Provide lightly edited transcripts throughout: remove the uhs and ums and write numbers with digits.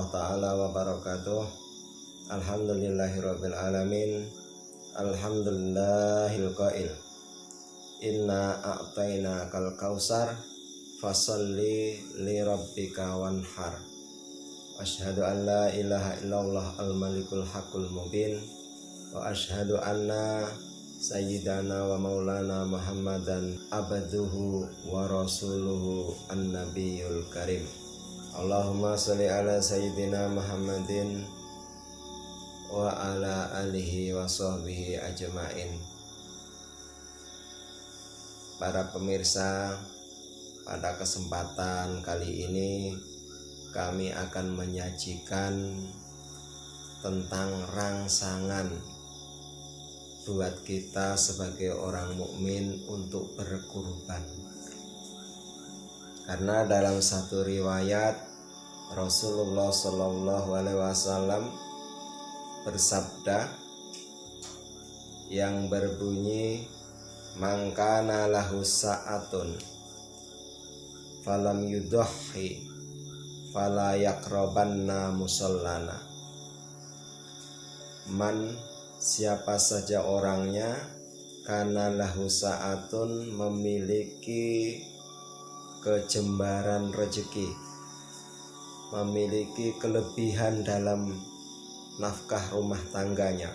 warahmatullahi ta'ala wabarakatuh. Alhamdulillahirabbil alamin. Alhamdulillahil qail inna a'tainakal kausar fasalli li rabbika wanhar. Asyhadu an la ilaha illallah al-malikul haqqul mubin wa asyhadu anna sayyidana wa maulana Muhammadan abduhu wa rasuluhu an-nabiyul karim. Allahumma sholli ala sayyidina Muhammadin wa ala alihi wa sahbihi ajmain. Para pemirsa, pada kesempatan kali ini kami akan menyajikan tentang rangsangan buat kita sebagai orang mukmin untuk berkurban. Karena dalam satu riwayat Rasulullah Shallallahu Alaihi Wasallam bersabda yang berbunyi, mangkana lahu sa'atun falam yudhi fala yaqrabanna musallana. Man, siapa saja orangnya, kana lahu sa'atun, memiliki kejembaran rezeki, memiliki kelebihan dalam nafkah rumah tangganya,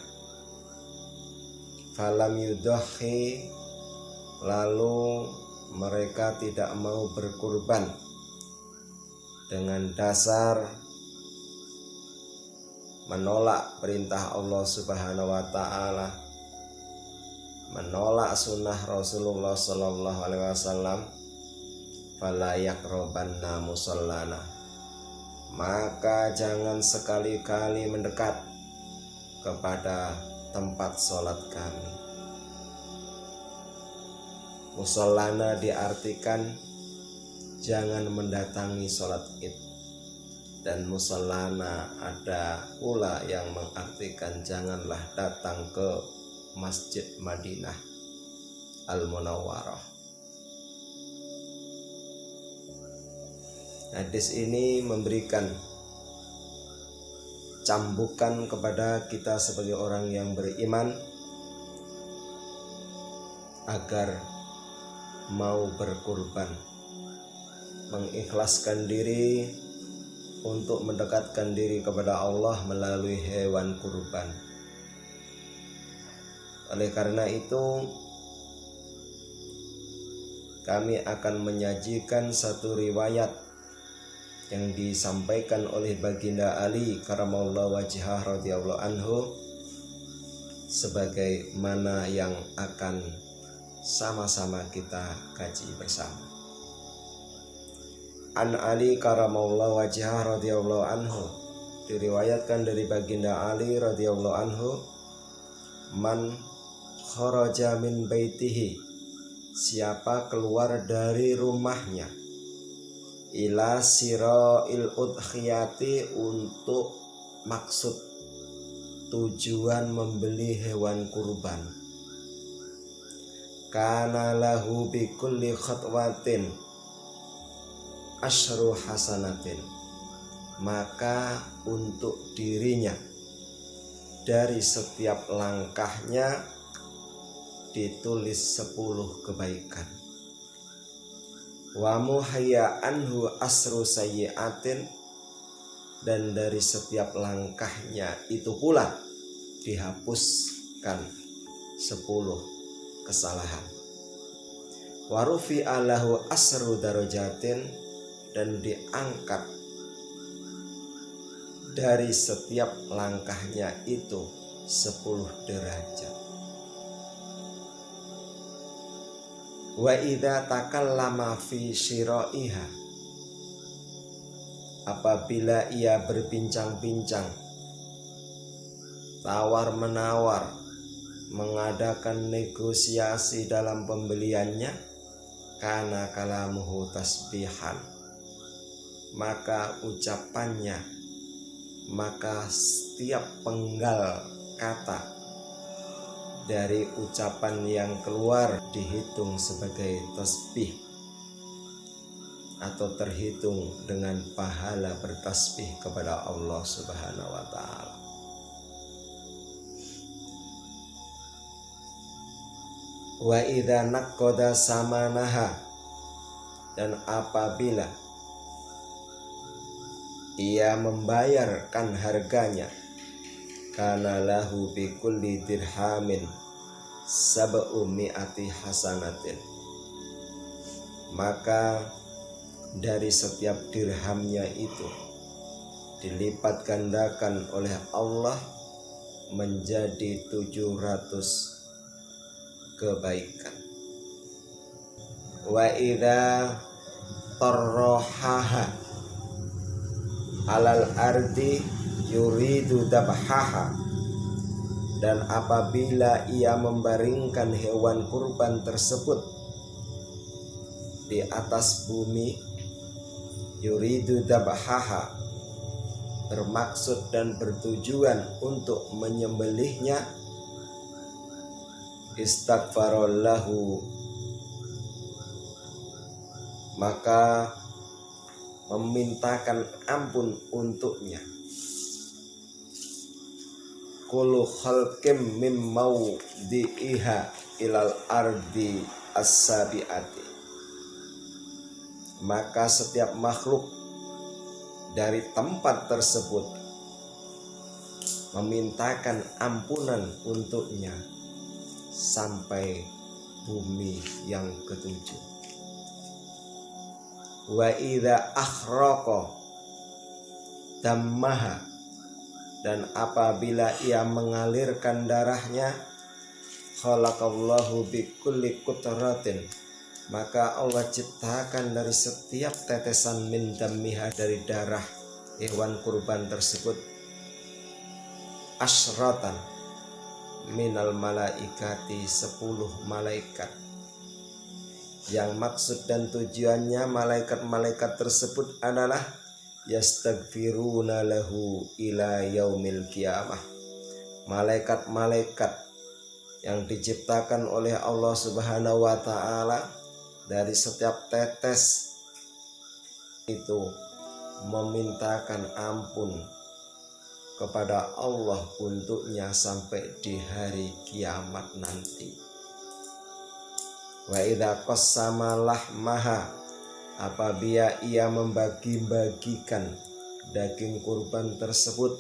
falam yudhi, lalu mereka tidak mau berkurban dengan dasar menolak perintah Allah Subhanahu wa taala, menolak sunnah Rasulullah Sallallahu Alaihi Wasallam, fala yaqrabanna musallana, maka jangan sekali-kali mendekat kepada tempat sholat kami. Musallana diartikan jangan mendatangi sholat id, dan musallana ada pula yang mengartikan janganlah datang ke Masjid Madinah Al-Munawwarah. Hadis ini memberikan cambukan kepada kita sebagai orang yang beriman agar mau berkurban, mengikhlaskan diri untuk mendekatkan diri kepada Allah melalui hewan kurban. Oleh karena itu, kami akan menyajikan satu riwayat yang disampaikan oleh Baginda Ali karamallahu wajhah radhiyallahu anhu, sebagaimana yang akan sama-sama kita kaji bersama. An Ali karamallahu wajhah radhiyallahu anhu, diriwayatkan dari Baginda Ali radhiyallahu anhu, man kharaja min baitihi, siapa keluar dari rumahnya, ila sira'il udhiyati, untuk maksud tujuan membeli hewan kurban, kana lahu bi kulli khatwatin asyru hasanatin, maka untuk dirinya dari setiap langkahnya ditulis 10 kebaikan. Wa muhayya anhu asru sayyi'atin, dan dari setiap langkahnya itu pula dihapuskan 10 kesalahan. Wa rufi'a lahu asru darajatin, dan diangkat dari setiap langkahnya itu 10 derajat. Wa idza takallama fi syira'iha, apabila ia berbincang-bincang, tawar menawar, mengadakan negosiasi dalam pembeliannya, kana kalamuhu tasbihan, maka ucapannya, maka setiap penggal kata dari ucapan yang keluar dihitung sebagai tasbih. atau terhitung dengan pahala bertasbih kepada Allah Subhanahu wa taala. Wa idza naqada samanaha, dan apabila ia membayarkan harganya, kana lahu bi kulli dirhamin sab'u mi'ati hasanatin, maka dari setiap dirhamnya itu dilipat gandakan oleh Allah menjadi 700 kebaikan. Wa idza tarrahaha alal ardi yuridu dabhaha, dan apabila ia membaringkan hewan kurban tersebut di atas bumi, yuridu dabhaha, bermaksud dan bertujuan untuk menyembelihnya, istaghfarallahu, maka memintakan ampun untuknya, kullu khalqim mim mawdi'iha ilal ardi as-sabi'ati, maka setiap makhluk dari tempat tersebut memintakan ampunan untuknya sampai bumi yang ketujuh. Wa idza akhraqa dammaha, dan apabila ia mengalirkan darahnya, khalaqallahu bi kulli qutratin, maka Allah ciptakan dari setiap tetesan min dammiha, dari darah hewan kurban tersebut, asyratan minal malaikati, 10 malaikat, yang maksud dan tujuannya malaikat-malaikat tersebut adalah yastaghfiruna lahu ila yaumil qiyamah, malaikat-malaikat yang diciptakan oleh Allah Subhanahu wa taala dari setiap tetes itu memintakan ampun kepada Allah untuknya sampai di hari kiamat nanti. Wa idza qassama lahmaha, apabila ia membagi-bagikan daging kurban tersebut,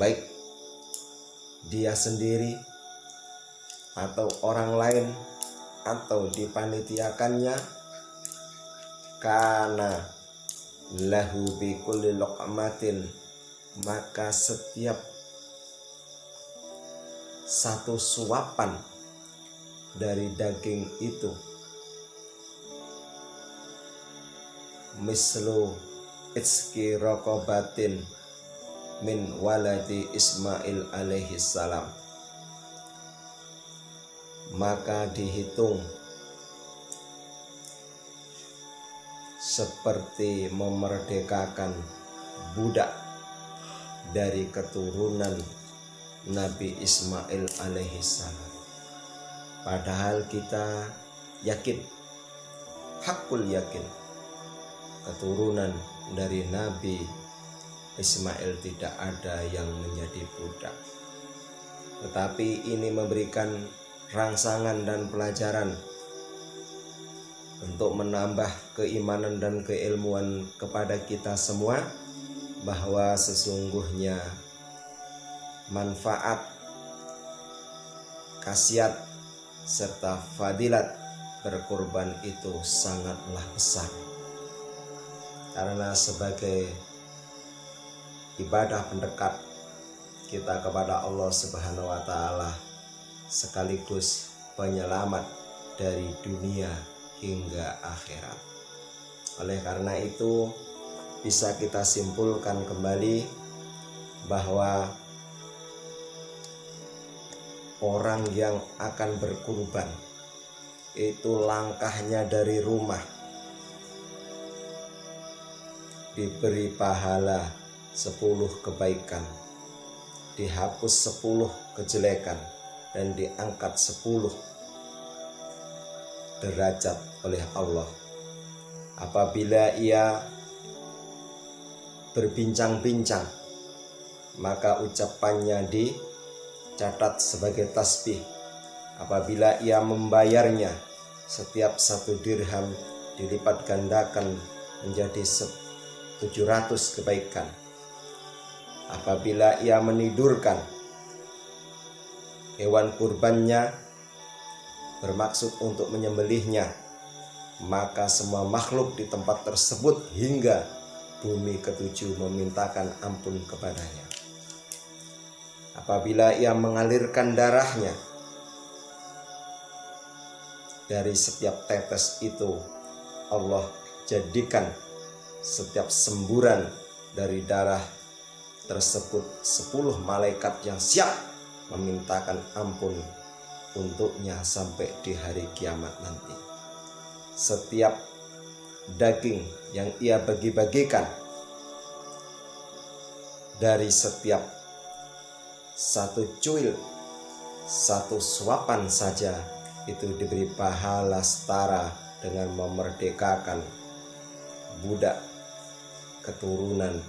baik dia sendiri atau orang lain atau dipanitiakannya, kana lahu bi kulli luqmatin, maka setiap satu suapan dari daging itu mislu itski raqabatin min waladi Ismail alaihi salam, maka dihitung seperti memerdekakan budak dari keturunan Nabi Ismail alaihi salam. Padahal kita yakin, hakul yakin, keturunan dari Nabi Ismail tidak ada yang menjadi budak. Tetapi ini memberikan rangsangan dan pelajaran untuk menambah keimanan dan keilmuan kepada kita semua, bahwa sesungguhnya manfaat, khasiat serta fadilat berkurban itu sangatlah besar, karena sebagai ibadah pendekat kita kepada Allah Subhanahu wa taala, sekaligus penyelamat dari dunia hingga akhirat. Oleh karena itu bisa kita simpulkan kembali bahwa orang yang akan berkurban itu langkahnya dari rumah diberi pahala 10 kebaikan, dihapus 10 kejelekan, dan diangkat 10 derajat oleh Allah. Apabila ia berbincang-bincang, maka ucapannya dicatat sebagai tasbih. Apabila ia membayarnya, setiap 1 dirham dilipat gandakan menjadi 700 kebaikan. Apabila ia menidurkan hewan kurbannya bermaksud untuk menyembelihnya, maka semua makhluk di tempat tersebut hingga bumi ketujuh memintakan ampun kepadanya. Apabila ia mengalirkan darahnya, dari setiap tetes itu Allah jadikan setiap semburan dari darah tersebut 10 malaikat yang siap memintakan ampun untuknya sampai di hari kiamat nanti. Setiap daging yang ia bagi-bagikan, dari setiap 1 cuil, 1 suapan saja, itu diberi pahala setara dengan memerdekakan budak keturunan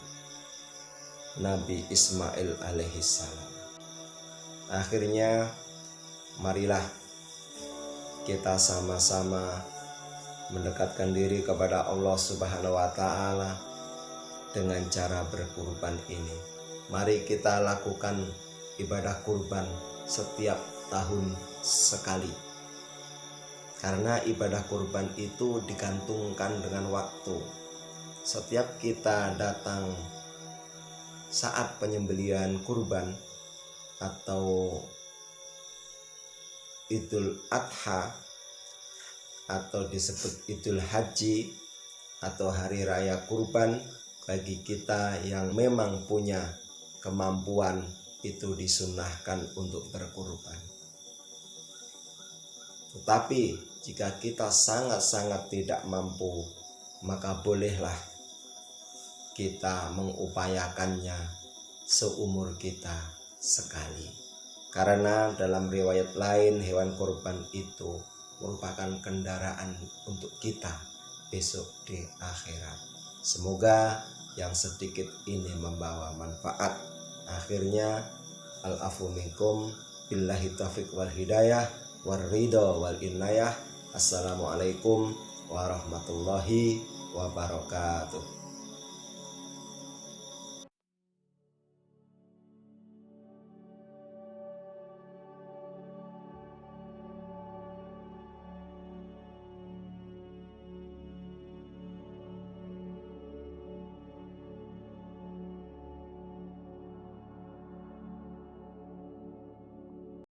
Nabi Ismail alaihissalam. Akhirnya marilah kita sama-sama mendekatkan diri kepada Allah Subhanahu wa Ta'ala dengan cara berkurban ini. Mari kita lakukan ibadah kurban setiap tahun sekali, karena ibadah kurban itu digantungkan dengan waktu. Setiap kita datang saat penyembelihan kurban atau Idul Adha atau disebut Idul Haji atau hari raya kurban, bagi kita yang memang punya kemampuan itu disunahkan untuk berkurban. Tetapi jika kita sangat-sangat tidak mampu, maka bolehlah kita mengupayakannya seumur kita sekali. Karena dalam riwayat lain, hewan kurban itu merupakan kendaraan untuk kita besok di akhirat. Semoga yang sedikit ini membawa manfaat. Akhirnya al-afu minkum, billahi taufiq wal hidayah, war ridho wal inayah. Assalamualaikum warahmatullahi wabarakatuh.